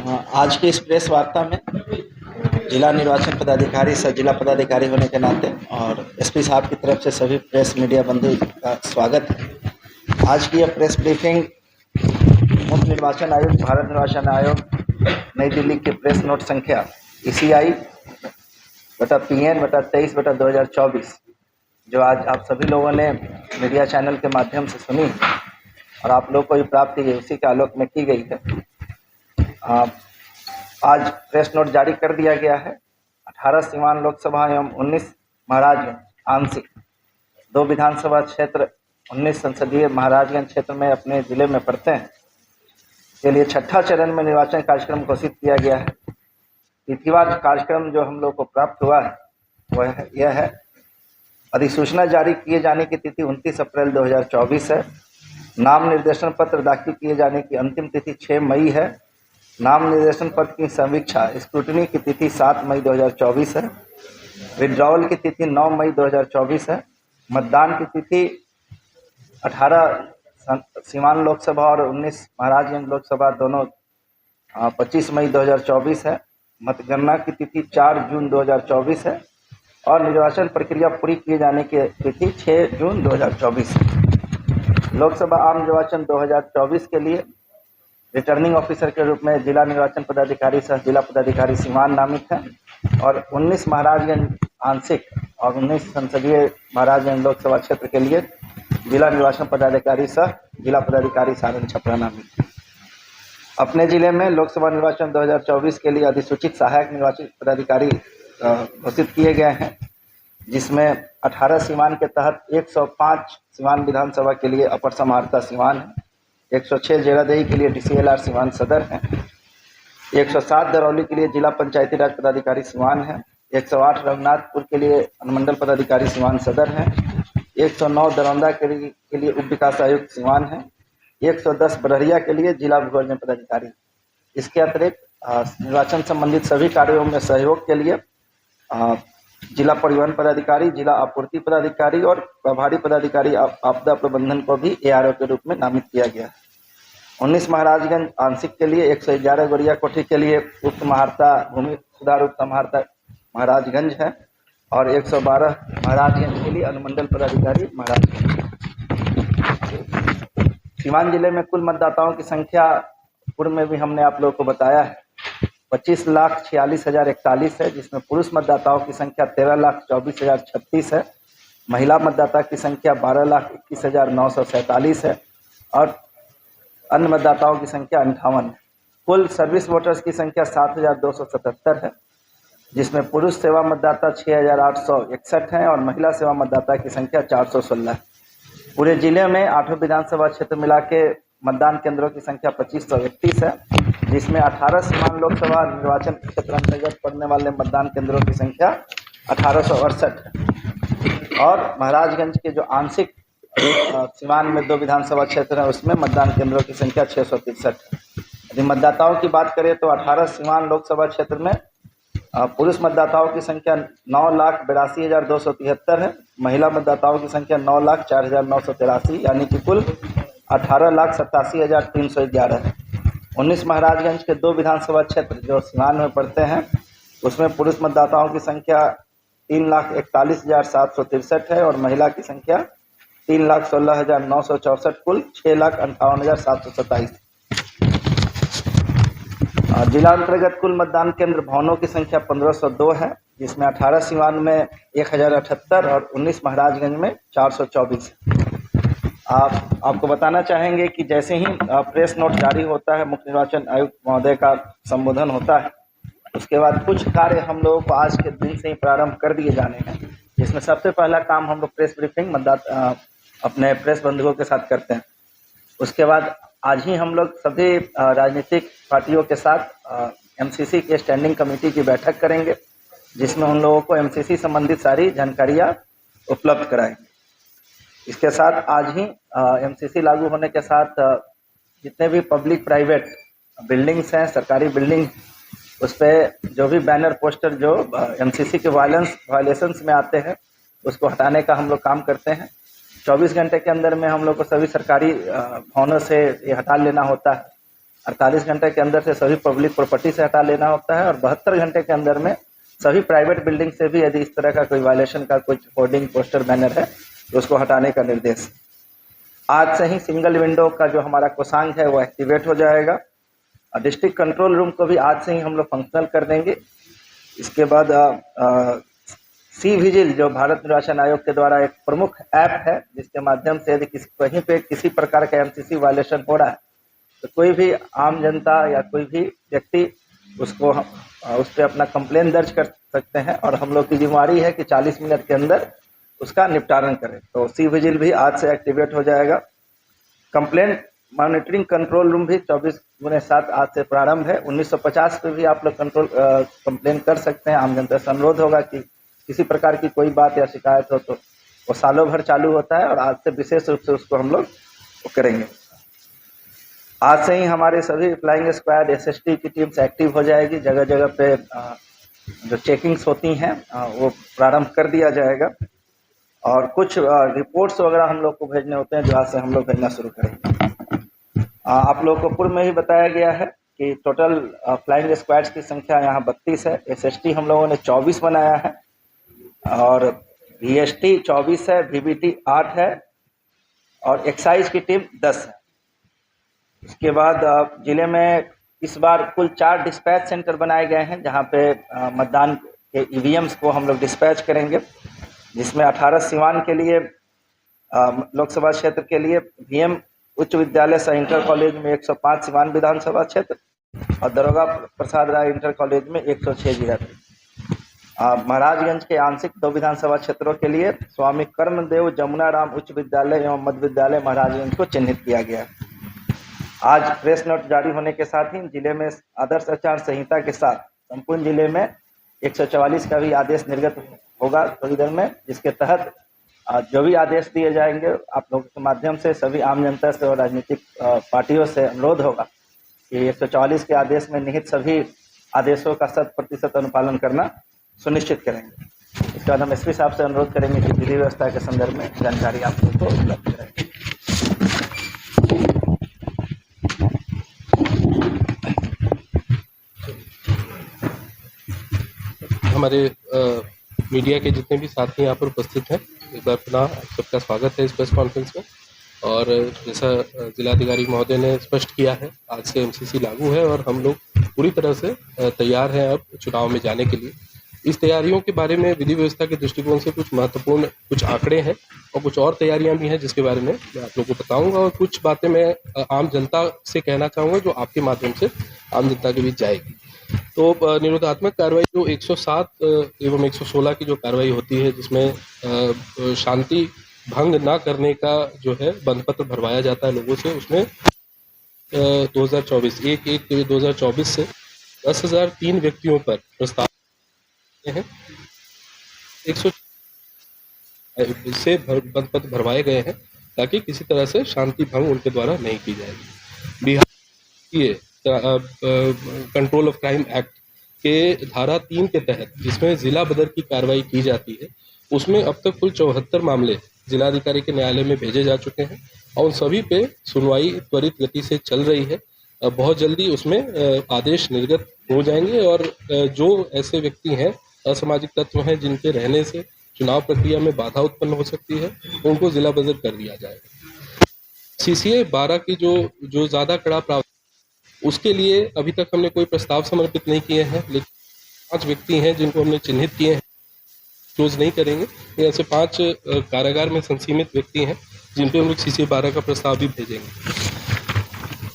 आज की इस प्रेस वार्ता में जिला निर्वाचन पदाधिकारी सह जिला पदाधिकारी होने के नाते और एसपी साहब की तरफ से सभी प्रेस मीडिया बंधु का स्वागत है। आज की यह प्रेस ब्रीफिंग मुख्य निर्वाचन आयुक्त भारत निर्वाचन आयोग नई दिल्ली की प्रेस नोट संख्या ECI PN 23/2024 जो आज आप सभी लोगों ने मीडिया चैनल के माध्यम से सुनी और आप लोग को भी प्राप्त है, उसी के आलोक में की गई है। आज प्रेस नोट जारी कर दिया गया है। 18 सीवान लोकसभा एवं 19 महाराजगंज आंशिक 2 विधानसभा क्षेत्र 19 संसदीय महाराजगंज क्षेत्र में अपने जिले में पड़ते हैं के लिए छठा चरण में निर्वाचन कार्यक्रम घोषित किया गया है। तिथिवार कार्यक्रम जो हम लोग को प्राप्त हुआ है वह यह है। अधिसूचना जारी किए जाने की तिथि 29 अप्रैल 2024 है। नाम निर्देशन पत्र दाखिल किए जाने की अंतिम तिथि 6 मई है। नाम निर्देशन पत्र की समीक्षा स्क्रूटनी की तिथि 7 मई 2024 है। विड्रॉवल की तिथि 9 मई 2024 है। मतदान की तिथि 18 सीवान लोकसभा और 19 महाराजगंज लोकसभा दोनों 25 मई 2024 है। मतगणना की तिथि 4 जून 2024 है और निर्वाचन प्रक्रिया पूरी किए जाने की तिथि 6 जून 2024 है। लोकसभा आम निर्वाचन 2024 के लिए रिटर्निंग ऑफिसर के रूप में जिला निर्वाचन पदाधिकारी सह जिला पदाधिकारी सीवान नामित है और 19 महाराजगंज आंशिक और 19 संसदीय महाराजगंज लोकसभा क्षेत्र के लिए जिला निर्वाचन पदाधिकारी सह जिला पदाधिकारी सारण छपरा नामित है। अपने जिले में लोकसभा निर्वाचन 2024 के लिए अधिसूचित सहायक निर्वाचित पदाधिकारी घोषित किए गए हैं, जिसमें 18 सीवान के तहत 105 सीवान विधानसभा के लिए अपर समाहर्ता सीवान है, 106 जेरादेही के लिए DCLR सीवान सदर है, 107 दरौली के लिए जिला पंचायती राज पदाधिकारी सीवान है, 108 रघुनाथपुर के लिए अनुमंडल पदाधिकारी सीवान सदर है, 109 दरौंदा के लिए उप विकास आयुक्त सीवान है, 110 बरहरिया के लिए जिला भूगोल पदाधिकारी। इसके अतिरिक्त निर्वाचन संबंधित सभी कार्यों में सहयोग के लिए जिला परिवहन पदाधिकारी, जिला आपूर्ति पदाधिकारी और प्रभारी पदाधिकारी आपदा प्रबंधन को भी ARO के रूप में नामित किया गया है। 19 महाराजगंज आंशिक के लिए 111 गोरिया कोठी के लिए उप महार्ता भूमि सुधार उप समाहर्ता महाराजगंज है और 112 महाराजगंज के लिए अनुमंडल पदाधिकारी महाराजगंज। सीवान जिले में कुल मतदाताओं की संख्या पूर्व में भी हमने आप लोगों को बताया है 25,46,041 है, जिसमें पुरुष मतदाताओं की संख्या 13,24,036 है, महिला मतदाता की संख्या 12,21,947 है और अन्य मतदाताओं की संख्या 58 है। कुल सर्विस वोटर्स की संख्या 7,277 है, जिसमें पुरुष सेवा मतदाता 6,861 हैं और महिला सेवा मतदाता की संख्या 416 है। पूरे जिले में 8 विधानसभा क्षेत्र मिला के मतदान केंद्रों की संख्या 2531 है, जिसमें 18 सीवान लोकसभा निर्वाचन क्षेत्र अंतर्गत पड़ने वाले मतदान केंद्रों की संख्या 1868 है और महाराजगंज के जो आंशिक सीवान में 2 विधानसभा क्षेत्र हैं उसमें मतदान केंद्रों की संख्या 663 है। यदि मतदाताओं की बात करें तो 18 सीवान लोकसभा क्षेत्र में पुरुष मतदाताओं की संख्या 9,82,273 है, महिला मतदाताओं की संख्या 9,04,983 यानी कि कुल 18,87,311 है। 19 महाराजगंज के 2 विधानसभा क्षेत्र जो सीवान में पड़ते हैं उसमें पुरुष मतदाताओं की संख्या 3,41,763 है और महिला की संख्या 3,16,964 कुल 6,58,727। जिला अंतर्गत कुल मतदान केंद्र भवनों की संख्या 1502 है, जिसमें 18 सीवान में 1078 और 19 महाराजगंज में 424। आपको बताना चाहेंगे कि जैसे ही प्रेस नोट जारी होता है, मुख्य निर्वाचन आयुक्त महोदय का संबोधन होता है, उसके बाद कुछ कार्य हम लोगों को आज के दिन से ही प्रारंभ कर दिए जाने हैं, जिसमें सबसे पहला काम हम लोग प्रेस ब्रीफिंग अपने प्रेस बंधुओं के साथ करते हैं। उसके बाद आज ही हम लोग सभी राजनीतिक पार्टियों के साथ MCC के स्टैंडिंग कमेटी की बैठक करेंगे, जिसमें उन लोगों को MCC संबंधित सारी जानकारियाँ उपलब्ध कराएंगे। इसके साथ आज ही MCC लागू होने के साथ जितने भी पब्लिक प्राइवेट बिल्डिंग्स हैं, सरकारी बिल्डिंग, उस पर जो भी बैनर पोस्टर जो MCC के वायलेशंस में आते हैं उसको हटाने का हम लोग काम करते हैं। 24 घंटे के अंदर में हम लोग को सभी सरकारी भवनों से ये हटा लेना होता है। 48 घंटे के अंदर से सभी पब्लिक प्रॉपर्टी से हटा लेना होता है और 72 घंटे के अंदर में सभी प्राइवेट बिल्डिंग से भी यदि इस तरह का कोई वायलेशन का कोई होर्डिंग पोस्टर बैनर है तो उसको हटाने का निर्देश। आज से ही सिंगल विंडो का जो हमारा कोषांग है वो एक्टिवेट हो जाएगा। डिस्ट्रिक्ट कंट्रोल रूम को भी आज से ही हम लोग फंक्शनल कर देंगे। इसके बाद सी विजिल जो भारत निर्वाचन आयोग के द्वारा एक प्रमुख ऐप है, जिसके माध्यम से यदि कहीं पे किसी प्रकार का एमसीसी वायलेशन हो रहा है तो कोई भी आम जनता या कोई भी व्यक्ति उसको उस पर अपना कंप्लेन दर्ज कर सकते हैं और हम लोग की जिम्मेवारी है कि 40 मिनट के अंदर उसका निपटारण करें। तो सी विजिल भी आज से एक्टिवेट हो जाएगा। कंप्लेंट मॉनिटरिंग कंट्रोल रूम भी 24/7 आज से प्रारंभ है। 1950 पे भी आप लोग कंप्लेन कर सकते हैं। आम जनता से अनुरोध होगा कि किसी प्रकार की कोई बात या शिकायत हो तो वो सालों भर चालू होता है और आज से विशेष रूप से उसको हम लोग करेंगे। आज से ही हमारे सभी फ्लाइंग स्क्वाड एसएसटी की टीम्स एक्टिव हो जाएगी। जगह जगह पे जो चेकिंग्स होती हैं वो प्रारंभ कर दिया जाएगा और कुछ रिपोर्ट्स वगैरह हम लोग को भेजने होते हैं जो आज से हम लोग भेजना शुरू करेंगे। आप लोगों को पूर्व में ही बताया गया है कि टोटल फ्लाइंग स्क्वाड्स की संख्या यहाँ 32 है। एसएसटी हम लोगों ने 24 बनाया है और वीएसटी 24 है, वीबीटी 8 है और एक्साइज की टीम 10 है। इसके बाद जिले में इस बार कुल 4 डिस्पैच सेंटर बनाए गए हैं जहां पे मतदान के ईवीएम्स को हम लोग डिस्पैच करेंगे, जिसमें 18 सिवान के लिए लोकसभा क्षेत्र के लिए वीएम उच्च विद्यालय सह इंटर कॉलेज में 105 सिवान विधानसभा क्षेत्र और दरोगा प्रसाद राय इंटर कॉलेज में 106 जिला। महाराजगंज के आंशिक 2 विधानसभा क्षेत्रों के लिए स्वामी कर्मदेव जमुना राम उच्च विद्यालय एवं मध्य विद्यालय महाराजगंज को चिन्हित किया गया है। आज प्रेस नोट जारी होने के साथ ही जिले में आदर्श आचार संहिता के साथ संपूर्ण जिले में 144 का भी आदेश निर्गत होगा थोड़ी देर में, जिसके तहत जो भी आदेश दिए जाएंगे आप लोगों के माध्यम से सभी आम जनता से और राजनीतिक पार्टियों से अनुरोध होगा कि 144 के आदेश में निहित सभी आदेशों का 100% अनुपालन करना सुनिश्चित करेंगे। इसके बाद हम एसपी साहब से अनुरोध करेंगे कि विधि व्यवस्था के संदर्भ में जानकारी आप लोगों को उपलब्ध कराएंगे। हमारे मीडिया के जितने भी साथी यहाँ पर उपस्थित हैं, एक बार पुनः सबका स्वागत है इस प्रेस कॉन्फ्रेंस में। और जैसा जिलाधिकारी महोदय ने स्पष्ट किया है, आज से एमसीसी लागू है और हम लोग पूरी तरह से तैयार हैं अब चुनाव में जाने के लिए। इस तैयारियों के बारे में विधि व्यवस्था के दृष्टिकोण से कुछ महत्वपूर्ण कुछ आंकड़े हैं और कुछ और तैयारियां भी हैं जिसके बारे में मैं आप लोगों को बताऊंगा और कुछ बातें मैं आम जनता से कहना चाहूँगा जो आपके माध्यम से आम जनता के बीच जाएगी। तो निरोधात्मक कार्रवाई जो 107 एवं 116 की जो कार्रवाई होती है, जिसमें शांति भंग ना करने का जो है बंद पत्र भरवाया जाता है लोगों से, उसमें 2024 से 10,003 व्यक्तियों पर प्रस्ताव हैं। 100 से बंद पत्र भरवाए गए हैं ताकि किसी तरह से शांति भंग उनके द्वारा नहीं की जाएगी। बिहार की कंट्रोल ऑफ क्राइम एक्ट के धारा 3 के तहत जिसमें जिला बदर की कार्रवाई की जाती है, उसमें अब तक कुल 74 मामले जिलाधिकारी के न्यायालय में भेजे जा चुके हैं और उन सभी पे सुनवाई त्वरित गति से चल रही है। बहुत जल्दी उसमें आदेश निर्गत हो जाएंगे और जो ऐसे व्यक्ति हैं, असामाजिक तत्व हैं, जिनके रहने से चुनाव प्रक्रिया में बाधा उत्पन्न हो सकती है, उनको जिला बदर कर दिया जाएगा। सीसीए 12 की जो ज्यादा कड़ा प्रावधान, उसके लिए अभी तक हमने कोई प्रस्ताव समर्पित नहीं किए हैं, लेकिन 5 व्यक्ति हैं जिनको हमने चिन्हित किए हैं, क्लोज नहीं करेंगे। ऐसे 5 कारागार में संसीमित व्यक्ति हैं जिन पे हम लोग सीसीए 12 का प्रस्ताव भी भेजेंगे।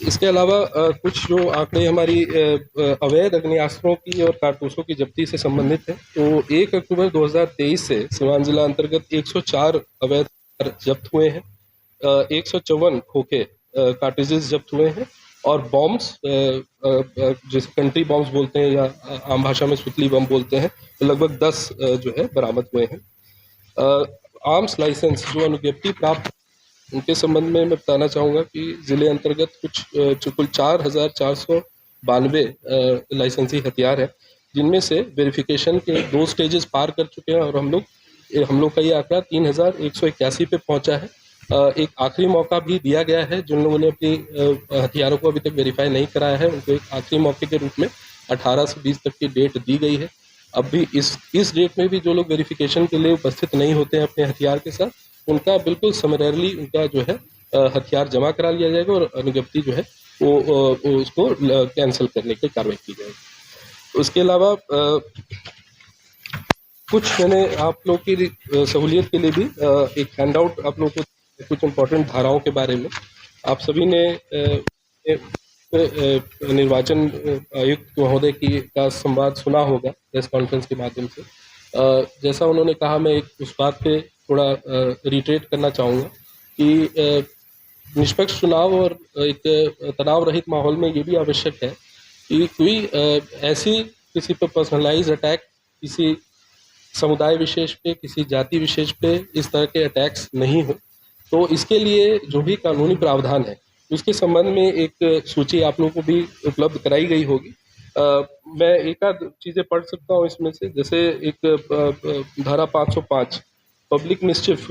इसके अलावा कुछ जो आंकड़े हमारी अवैध अग्नियास्त्रों की और कारतूसों की जब्ती से संबंधित है, तो 1 अक्टूबर 2023 से सीवान जिला अंतर्गत 104 अवैध जब्त हुए हैं, 154 खोखे कार्ट्रिजेस जब्त हुए हैं और बॉम्ब्स जैसे कंट्री बॉम्ब्स बोलते हैं या आम भाषा में सुतली बम बोलते हैं, तो लगभग 10 जो है बरामद हुए हैं। आर्म्स लाइसेंस जो अनुज्ञप्ति प्राप्त, उनके संबंध में मैं बताना चाहूँगा कि जिले अंतर्गत कुल 4,492 लाइसेंसी हथियार है, जिनमें से वेरिफिकेशन के 2 स्टेजेस पार कर चुके हैं और हम लोग का ये आंकड़ा 3,181 पे पहुंचा है। एक आखिरी मौका भी दिया गया है। जिन लोगों ने अपनी हथियारों को अभी तक वेरीफाई नहीं कराया है, उनको एक आखिरी मौके के रूप में 18 से 20 तक की डेट दी गई है। अब भी इस डेट में भी जो लोग वेरिफिकेशन के लिए उपस्थित नहीं होते हैं अपने हथियार के साथ, उनका बिल्कुल समरेरली उनका जो है हथियार जमा करा लिया जाएगा और अनुज्ञप्ति जो है वो उसको कैंसिल करने की कार्रवाई की जाएगी। उसके अलावा कुछ मैंने आप लोग की सहूलियत के लिए भी एक हैंडआउट आप लोगों को कुछ इम्पोर्टेंट धाराओं के बारे में आप सभी ने निर्वाचन आयुक्त महोदय की का संवाद सुना होगा प्रेस कॉन्फ्रेंस के माध्यम से। जैसा उन्होंने कहा, मैं एक उस बात पे थोड़ा रिट्रेट करना चाहूँगा कि निष्पक्ष चुनाव और एक तनाव रहित माहौल में ये भी आवश्यक है कि कोई ऐसी किसी पर पर्सनलाइज अटैक, किसी समुदाय विशेष पे, किसी जाति विशेष पे इस तरह के अटैक्स नहीं हो। तो इसके लिए जो भी कानूनी प्रावधान है उसके संबंध में एक सूची आप लोगों को भी उपलब्ध कराई गई होगी। मैं एक आध चीज़ें पढ़ सकता हूँ इसमें से। जैसे एक धारा 505 public mischief,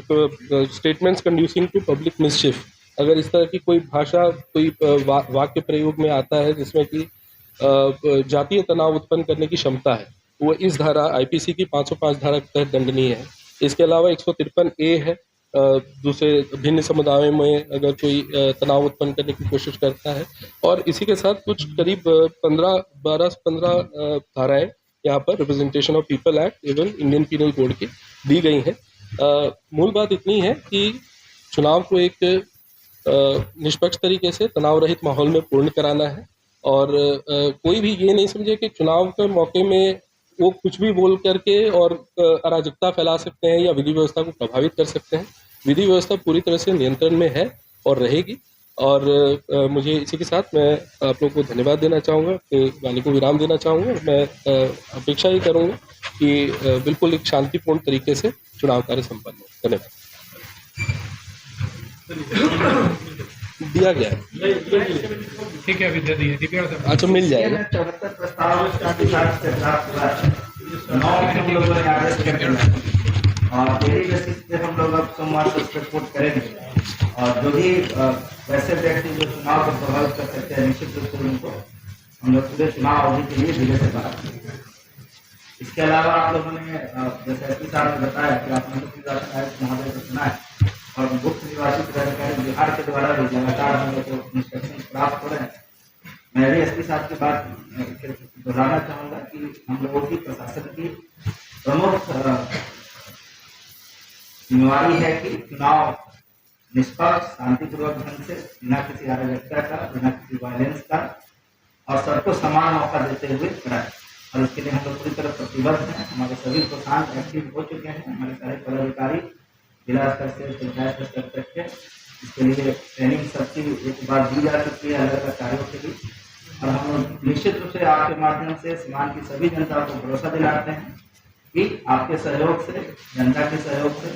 statements conducing to public mischief, अगर इस तरह की कोई भाषा, कोई वाक्य प्रयोग में आता है जिसमें कि जातीय तनाव उत्पन्न करने की क्षमता है, वो इस धारा आईपीसी की 505 धारा के तहत दंडनीय है। इसके अलावा 153A है, दूसरे भिन्न समुदायों में अगर कोई तनाव उत्पन्न करने की कोशिश करता है। और इसी के साथ कुछ करीब 12 से 15 धाराएं यहाँ पर रिप्रेजेंटेशन ऑफ पीपल एक्ट एवं इंडियन पीनल कोड की दी गई हैं। मूल बात इतनी है कि चुनाव को एक निष्पक्ष तरीके से तनाव रहित माहौल में पूर्ण कराना है और कोई भी ये नहीं समझे कि चुनाव के मौके में वो कुछ भी बोल करके और अराजकता फैला सकते हैं या विधि व्यवस्था को प्रभावित कर सकते हैं। विधि व्यवस्था पूरी तरह से नियंत्रण में है और रहेगी। और मुझे इसी के साथ मैं आप लोगों को धन्यवाद देना चाहूँगा, वाणी को विराम देना चाहूँगा। मैं अपेक्षा ही करूँगा कि बिल्कुल एक शांतिपूर्ण तरीके से चुनाव कार्य संपन्न हो। धन्यवाद। दिया गया है, ठीक है, अभी दे दिए। अच्छा, मिल जाएगा। 74 प्रस्ताव हम लोगों ने आदेश कर दिया और डेली बेसिस पे हम लोग अब सोमवार को रिपोर्ट करेंगे और जो भी वैसे व्यक्ति जो चुनाव को प्रभावित कर सकते हैं निश्चित रूप से उनको हम लोग पूरे चुनाव अवधि के लिए जिले से बाहर करेंगे। इसके अलावा आप लोगों ने जैसे एसपी साहब ने बताया कि आपने निर्वाचन आयुक्त महोदय को सुना है और मुख्य निर्वाचित अधिकारी बिहार के द्वारा भी लगातार हम लोग को इंस्ट्रक्शन प्राप्त हो रहे हैं। मैं भी एसपी साहब की बात दोहराना चाहूँगा कि हम लोगों की प्रशासन की प्रमुख जिम्मेवारी है कि चुनाव निष्पक्ष शांतिपूर्वक ढंग से, बिना किसी अराजकता का, बिना किसी वायलेंस का और सबको समान मौका देते हुए कराएं। और इसके लिए हम लोग पूरी तरह प्रतिबद्ध हैं। हमारे सभी प्रोत्साहन एक्टिव हो चुके हैं। हमारे सारे पदाधिकारी जिला स्तर से पंचायत स्तर तक के इसके लिए ट्रेनिंग सबकी एक बार दी जा चुकी है अलग अलग कार्यों के लिए। और हम लोग निश्चित रूप से आपके माध्यम से सीमांत की सभी जनता को भरोसा दिलाते हैं कि आपके सहयोग से, जनता के सहयोग से